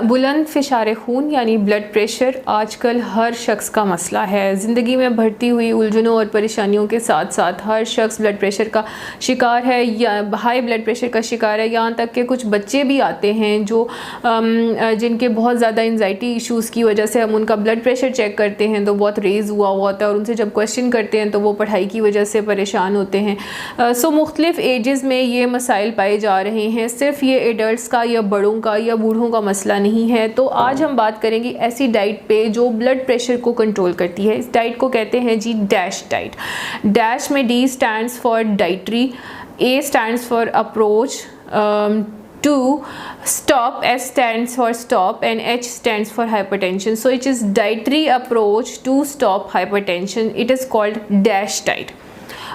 बुलंद फ़िशार खून यानी ब्लड प्रेशर आजकल हर शख्स का मसला है। ज़िंदगी में बढ़ती हुई उलझनों और परेशानियों के साथ साथ हर शख्स ब्लड प्रेशर का शिकार है या हाई ब्लड प्रेशर का शिकार है। यहाँ तक कि कुछ बच्चे भी आते हैं जो जिनके बहुत ज़्यादा एंजाइटी इश्यूज़ की वजह से हम उनका ब्लड प्रेशर चेक करते हैं तो बहुत रेज़ हुआ होता है और उनसे जब क्वेश्चन करते हैं तो वो पढ़ाई की वजह से परेशान होते हैं। सो मुख्तलिफ़ एजेस में ये मसाइल पाए जा रहे हैं। सिर्फ ये एडल्ट्स का या बड़ों का या बूढ़ों का मसला नहीं है। तो आज हम बात करेंगे ऐसी डाइट पे जो ब्लड प्रेशर को कंट्रोल करती है। इस डाइट को कहते हैं जी डैश डाइट। डैश में D stands for dietary, A stands for approach, to stop, S stands for stop and H stands for hypertension. So it is dietary approach to stop hypertension. It is called DASH diet.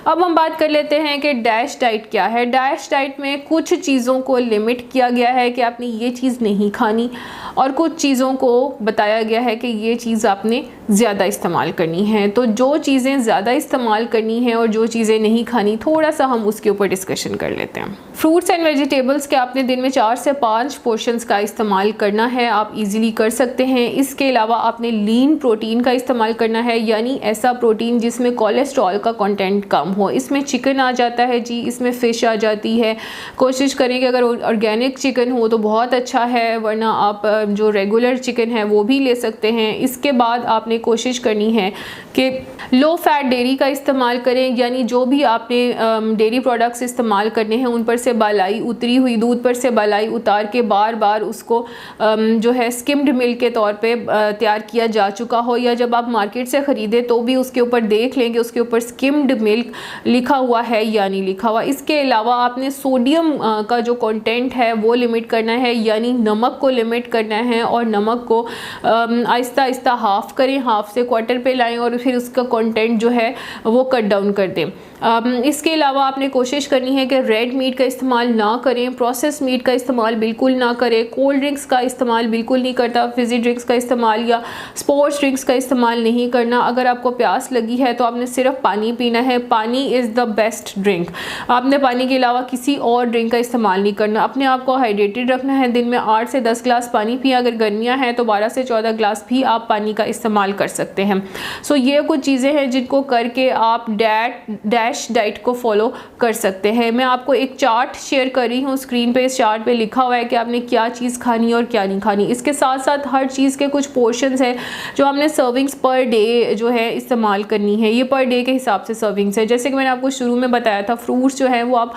अब हम बात कर लेते हैं कि dash diet क्या है। Dash diet में कुछ चीज़ों को लिमिट किया गया है कि आपने ये चीज़ नहीं खानी और कुछ चीज़ों को बताया गया है कि ये चीज़ आपने ज़्यादा इस्तेमाल करनी है। तो जो चीज़ें ज़्यादा इस्तेमाल करनी है और जो चीज़ें नहीं खानी, थोड़ा सा हम उसके ऊपर डिस्कशन कर लेते हैं। फ्रूट्स एंड वेजिटेबल्स के आपने दिन में 4 से 5 पोर्शंस का इस्तेमाल करना है, आप इजीली कर सकते हैं। इसके अलावा आपने लीन प्रोटीन का इस्तेमाल करना है, यानी ऐसा प्रोटीन जिसमें कोलेस्ट्रॉल का कंटेंट कम हो। इसमें चिकन आ जाता है जी, इसमें फ़िश आ जाती है। कोशिश करें कि अगर ऑर्गेनिक चिकन हो तो बहुत अच्छा है, वरना आप जो रेगुलर चिकन है वो भी ले सकते हैं। इसके बाद आपने कोशिश करनी है कि लो फैट डेयरी का इस्तेमाल करें, यानी जो भी आपने डेयरी प्रोडक्ट्स इस्तेमाल करने हैं उन पर से बालाई उतरी हुई, दूध पर से बालाई उतार के बार बार उसको जो है स्किम्ड मिल्क के तौर पे तैयार किया जा चुका हो, या जब आप मार्केट से ख़रीदें तो भी उसके ऊपर देख लेंगे उसके ऊपर स्किम्ड मिल्क लिखा हुआ है या नहीं लिखा हुआ। इसके अलावा आपने सोडियम का जो कंटेंट है वो लिमिट करना है, यानी नमक को लिमिट करना है और नमक को आहिस्ता आहिस्ता हाफ़ करें, हाफ़ से क्वार्टर पे लाएं और फिर उसका कंटेंट जो है वो कट डाउन कर दें। इसके अलावा आपने कोशिश करनी है कि रेड मीट का इस्तेमाल ना करें, प्रोसेस मीट का इस्तेमाल बिल्कुल ना करें, कोल्ड ड्रिंक्स का इस्तेमाल बिल्कुल नहीं करता, फिज़ी ड्रिंक्स का इस्तेमाल या स्पोर्ट्स ड्रिंक्स का इस्तेमाल नहीं करना। अगर आपको प्यास लगी है तो आपने सिर्फ पानी पीना है। पानी इज़ द बेस्ट ड्रिंक। आपने पानी के अलावा किसी और ड्रिंक का इस्तेमाल नहीं करना। अपने आप को हाइड्रेटेड रखना है। दिन में 8 से 10 ग्लास पानी पिए, अगर गर्मियाँ हैं तो 12 से 14 ग्लास भी आप पानी का इस्तेमाल कर सकते हैं। सो ये कुछ चीज़ें हैं जिनको करके आप डैश डाइट को फॉलो कर सकते हैं। मैं आपको एक चार्ट शेयर कर रही हूँ स्क्रीन पे। इस चार्ट पे लिखा हुआ है कि आपने क्या चीज़ खानी और क्या नहीं खानी। इसके साथ साथ हर चीज़ के कुछ पोर्शंस हैं जो हमने सर्विंग्स पर डे जो है इस्तेमाल करनी है। ये पर डे के हिसाब से सर्विंग्स है। जैसे कि मैंने आपको शुरू में बताया था, फ्रूट्स जो है वो आप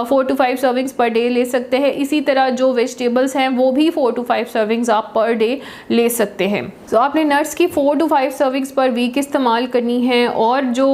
4 to 5 सर्विंग्स पर डे ले सकते हैं। इसी तरह जो वेजिटेबल्स हैं वो भी 4 to 5 सर्विंग्स आप पर डे ले सकते हैं। तो आपने नट्स की 4 to 5 सर्विंग्स पर वीक इस्तेमाल करनी है और जो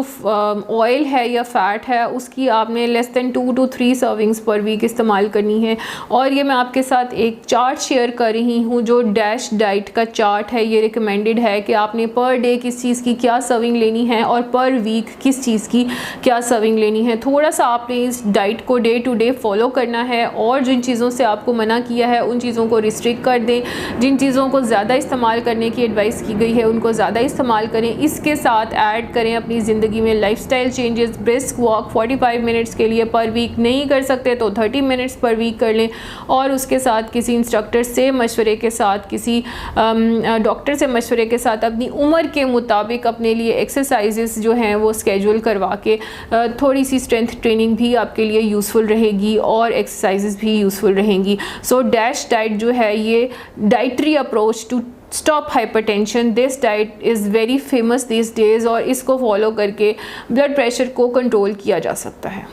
ऑयल है या फैट है उसकी आपने less than 2 to 3 servings per week इस्तेमाल करनी है। और ये मैं आपके साथ एक चार्ट शेयर कर रही हूँ जो डैश डाइट का चार्ट है। ये रिकमेंडेड है कि आपने पर डे किस चीज़ की क्या सर्विंग लेनी है और पर वीक किस चीज़ की क्या सर्विंग लेनी है। थोड़ा सा आपने इस डाइट को डे टू डे फॉलो करना है और जिन चीज़ों से आपको मना किया है उन चीज़ों को रिस्ट्रिक्ट कर दें। जिन चीज़ों को ज़्यादा इस्तेमाल करने की एडवाइस की गई है उनको ज़्यादा इस्तेमाल करें। इसके साथ ऐड करें अपनी ज़िंदगी में lifestyle changes. Brisk walk 45 minutes के लिए पर वीक, नहीं कर सकते तो 30 मिनट्स पर वीक कर लें। और उसके साथ किसी इंस्ट्रक्टर से मशवरे के साथ, किसी डॉक्टर से मशवरे के साथ अपनी उम्र के मुताबिक अपने लिए एक्सरसाइजेस जो हैं वो स्केड्यूल करवा के थोड़ी सी स्ट्रेंथ ट्रेनिंग भी आपके लिए यूज़फुल रहेगी और एक्सरसाइजेस भी यूज़फुल रहेंगी। सो डैश डाइट जो है ये dietary approach to stop hypertension. This diet is very famous these days और इसको फॉलो करके ब्लड प्रेशर को कंट्रोल किया जा सकता है।